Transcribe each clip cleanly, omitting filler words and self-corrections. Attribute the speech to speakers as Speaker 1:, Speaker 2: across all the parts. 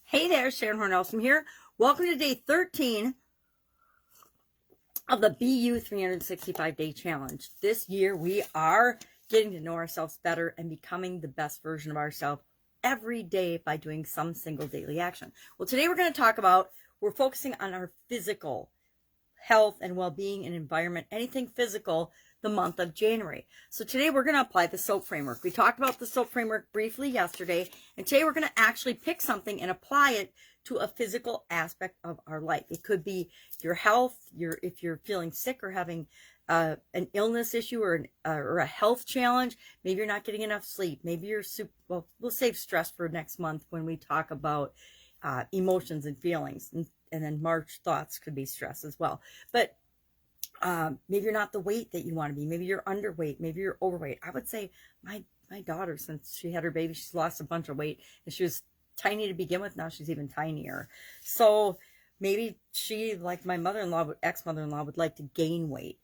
Speaker 1: Hey there, Sharon Horne-Ellstrom here. Welcome to day 13 of the BU 365-day challenge. This year, we are getting to know ourselves better and becoming the best version of ourselves every day by doing some single daily action. Well, today we're focusing on our physical health and well-being and environment, anything physical, the month of January. So today we're going to apply the SOAP framework. We talked about the SOAP framework briefly yesterday, and today we're going to actually pick something and apply it to a physical aspect of our life. It could be your health, if you're feeling sick or having an illness issue or a health challenge. Maybe you're not getting enough sleep. Maybe we'll save stress for next month when we talk about emotions and feelings, and then March thoughts could be stress as well. But maybe you're not the weight that you want to be. Maybe you're underweight. Maybe you're overweight. I would say my daughter, since she had her baby, she's lost a bunch of weight, and she was tiny to begin with. Now she's even tinier. So maybe she, like my ex-mother-in-law, would like to gain weight.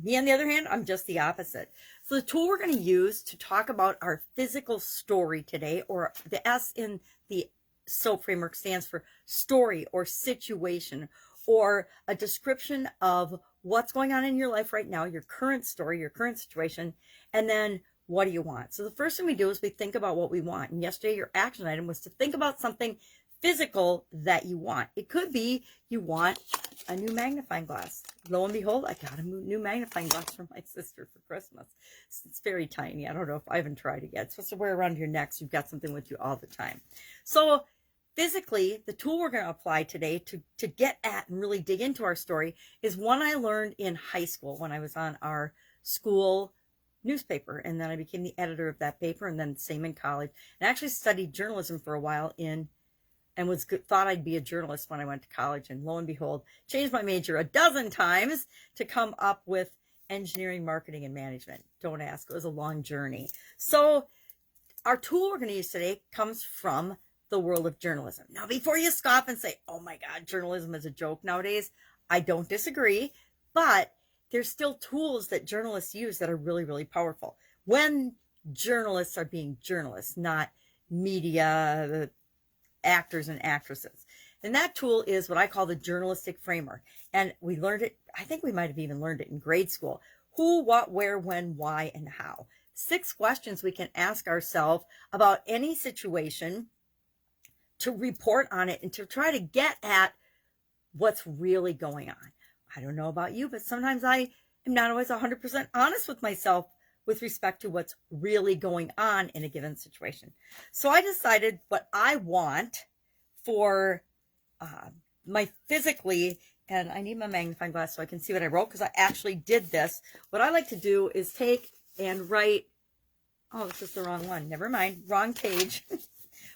Speaker 1: Me, on the other hand, I'm just the opposite. So the tool we're going to use to talk about our physical story today, or the S in the SOAP framework stands for story or situation, or a description of what's going on in your life right now, your current story, your current situation, and then what do you want? So the first thing we do is we think about what we want. And yesterday, your action item was to think about something physical that you want. It could be you want a new magnifying glass. Lo and behold, I got a new magnifying glass from my sister for Christmas. It's very tiny. I don't know if I haven't tried it yet. It's supposed to wear around your neck, so you've got something with you all the time. So physically, the tool we're going to apply today to get at and really dig into our story is one I learned in high school when I was on our school newspaper, and then I became the editor of that paper, and then same in college. And I actually studied journalism for a while and thought I'd be a journalist when I went to college, and lo and behold, changed my major a dozen times to come up with engineering, marketing, and management. Don't ask, it was a long journey. So our tool we're going to use today comes from the world of journalism. Now, before you scoff and say, oh my God, journalism is a joke nowadays, I don't disagree, but there's still tools that journalists use that are really, really powerful when journalists are being journalists, not media actors and actresses. And that tool is what I call the journalistic framework. And we learned it, I think we might have even learned it in grade school. Who, what, where, when, why, and how. 6 questions we can ask ourselves about any situation to report on it and to try to get at what's really going on. I don't know about you, but sometimes I am not always 100% honest with myself with respect to what's really going on in a given situation. So I decided what I want for my physically, and I need my magnifying glass so I can see what I wrote, because I actually did this. What I like to do is take and write, oh, this is the wrong one. Never mind, wrong page.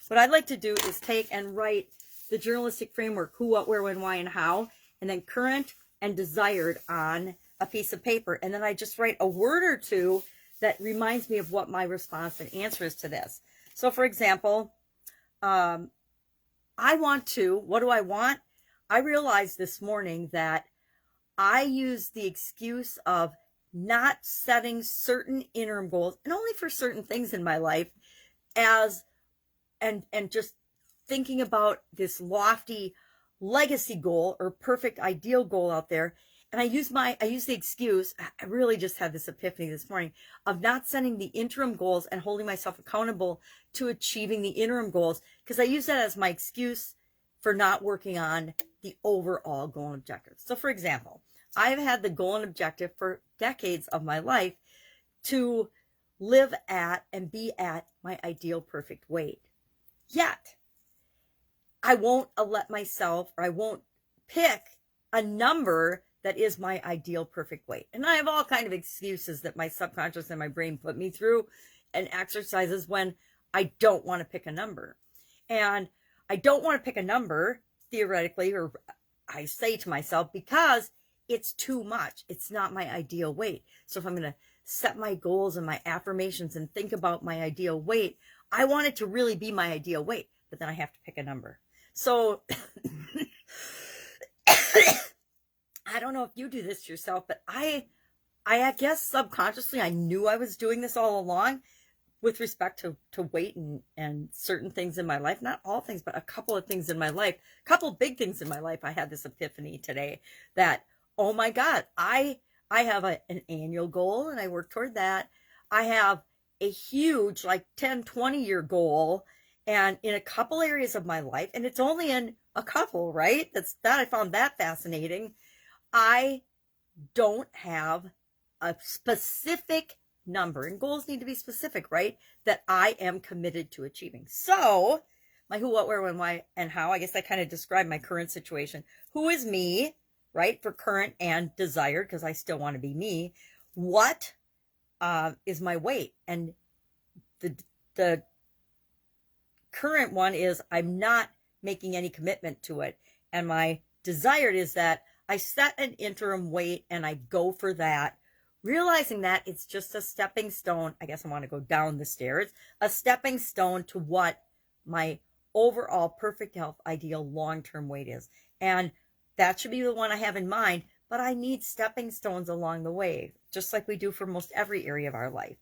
Speaker 1: What I'd like to do is take and write the journalistic framework, who, what, where, when, why, and how, and then current and desired on a piece of paper. And then I just write a word or two that reminds me of what my response and answer is to this. So for example, what do I want? I realized this morning that I use the excuse of not setting certain interim goals, and only for certain things in my life, and just thinking about this lofty legacy goal or perfect ideal goal out there. And I use the excuse, I really just had this epiphany this morning, of not setting the interim goals and holding myself accountable to achieving the interim goals, because I use that as my excuse for not working on the overall goal and objective. So for example, I've had the goal and objective for decades of my life to live at and be at my ideal perfect weight. Yet, I won't pick a number that is my ideal perfect weight. And I have all kind of excuses that my subconscious and my brain put me through, and exercises when I don't want to pick a number. And I don't want to pick a number, theoretically, or I say to myself, because it's too much. It's not my ideal weight. So if I'm going to set my goals and my affirmations and think about my ideal weight, I want it to really be my ideal weight, but then I have to pick a number. So I don't know if you do this yourself, but I guess subconsciously I knew I was doing this all along, with respect to weight and certain things in my life, not all things, but a couple of things in my life, a couple of big things in my life. I had this epiphany today that, oh my God, I have an annual goal and I work toward that. I have a huge, like 10, 20-year goal, and in a couple areas of my life, and it's only in a couple, right? I found that fascinating. I don't have a specific number, and goals need to be specific, right? That I am committed to achieving. So my who, what, where, when, why, and how, I guess I kind of described my current situation. Who is me, right? For current and desired, because I still want to be me. What is my weight? And the current one is I'm not making any commitment to it. And my desired is that I set an interim weight and I go for that, realizing that it's just a stepping stone. I guess I want to go down the stairs, a stepping stone to what my overall perfect health ideal long-term weight is. And that should be the one I have in mind, but I need stepping stones along the way, just like we do for most every area of our life.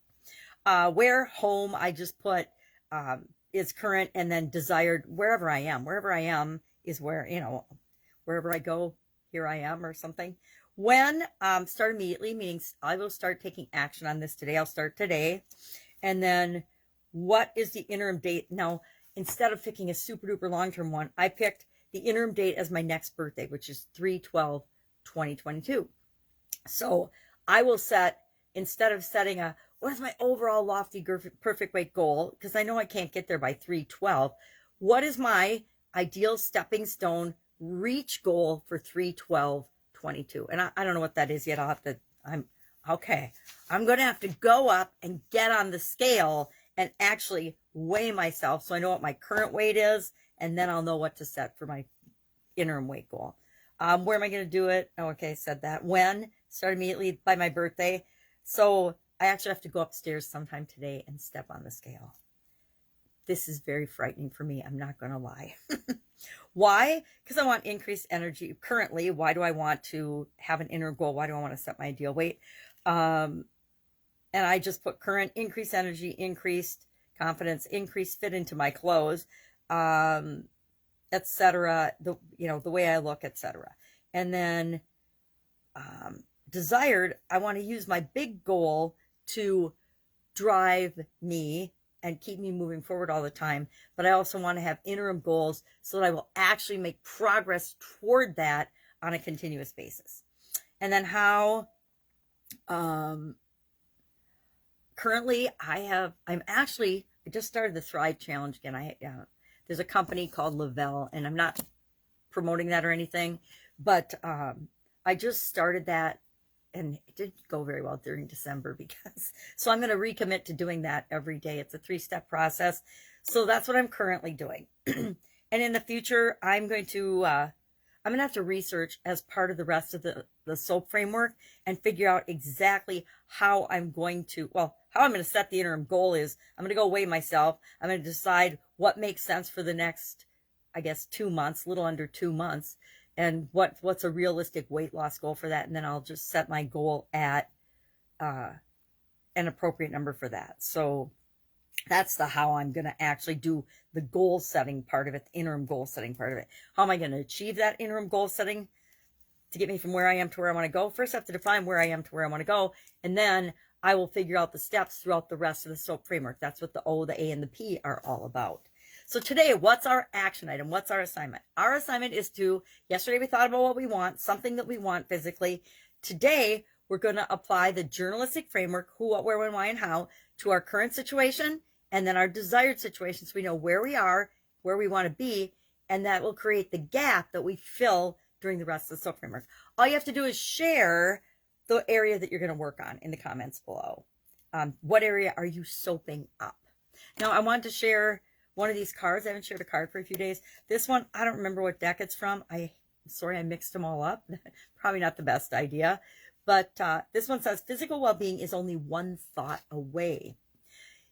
Speaker 1: Where, home, I just put is current, and then desired wherever I am. Wherever I am is where, wherever I go, here I am, or something. When, start immediately, meaning I will start taking action on this today. I'll start today. And then what is the interim date? Now, instead of picking a super duper long-term one, I picked the interim date as my next birthday, which is 3/12/2022. So I will set, instead of setting what is my overall lofty perfect weight goal, because I know I can't get there by 3/12, what is my ideal stepping stone reach goal for 3/12/22? And I don't know what that is yet. I'm going to have to go up and get on the scale and actually weigh myself so I know what my current weight is, and then I'll know what to set for my interim weight goal. Where am I going to do it? Oh, okay, I said that. When? Start immediately by my birthday. So I actually have to go upstairs sometime today and step on the scale. This is very frightening for me. I'm not going to lie. Why? Because I want increased energy. Currently, why do I want to have an inner goal? Why do I want to set my ideal weight? And I just put current, increased energy, increased confidence, increased fit into my clothes, etc. The way I look, etc. And then desired, I want to use my big goal to drive me and keep me moving forward all the time. But I also want to have interim goals so that I will actually make progress toward that on a continuous basis. And then how, currently I just started the Thrive Challenge again. There's a company called Lavelle, and I'm not promoting that or anything, but I just started that, and it didn't go very well during December so I'm going to recommit to doing that every day. It's a 3-step process. So that's what I'm currently doing. And in the future, I'm going to have to research as part of the rest of the SOAP framework and figure out exactly how I'm going to set the interim goal is. I'm going to go weigh myself. I'm going to decide what makes sense for the next, 2 months, a little under 2 months. And what's a realistic weight loss goal for that? And then I'll just set my goal at an appropriate number for that. So that's how I'm going to actually do the goal setting part of it, the interim goal setting part of it. How am I going to achieve that interim goal setting to get me from where I am to where I want to go? First, I have to define where I am to where I want to go. And then I will figure out the steps throughout the rest of the SOAP framework. That's what the O, the A, and the P are all about. So today, what's our action item? What's our assignment? Our assignment is yesterday we thought about what we want, something that we want physically. Today, we're going to apply the journalistic framework, who, what, where, when, why, and how, to our current situation and then our desired situation, so we know where we are, where we want to be, and that will create the gap that we fill during the rest of the SOAP framework. All you have to do is share the area that you're going to work on in the comments below. What area are you soaping up? Now, I wanted to share one of these cards. I haven't shared a card for a few days. This one, I don't remember what deck it's from. I mixed them all up. Probably not the best idea. But this one says, physical well-being is only one thought away.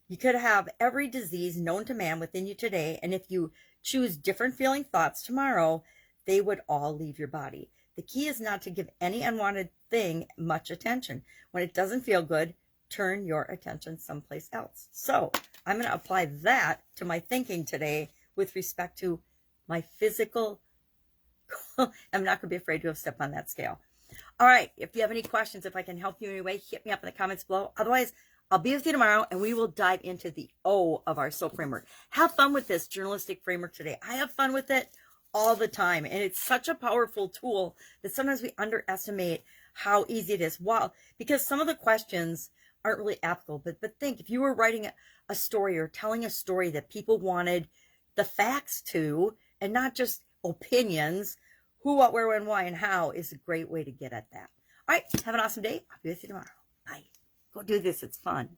Speaker 1: You could have every disease known to man within you today, and if you choose different feeling thoughts tomorrow, they would all leave your body. The key is not to give any unwanted thing much attention. When it doesn't feel good, turn your attention someplace else. So I'm going to apply that to my thinking today with respect to my physical. I'm not going to be afraid to have stepped on that scale. All right. If you have any questions, if I can help you in any way, hit me up in the comments below. Otherwise, I'll be with you tomorrow, and we will dive into the O of our SOAP framework. Have fun with this journalistic framework today. I have fun with it all the time, and it's such a powerful tool that sometimes we underestimate how easy it is. Well, because some of the questions aren't really applicable, but think if you were writing a story or telling a story that people wanted the facts to, and not just opinions, who, what, where, when, why, and how is a great way to get at that. All right, have an awesome day. I'll be with you tomorrow. Bye. Go do this. It's fun.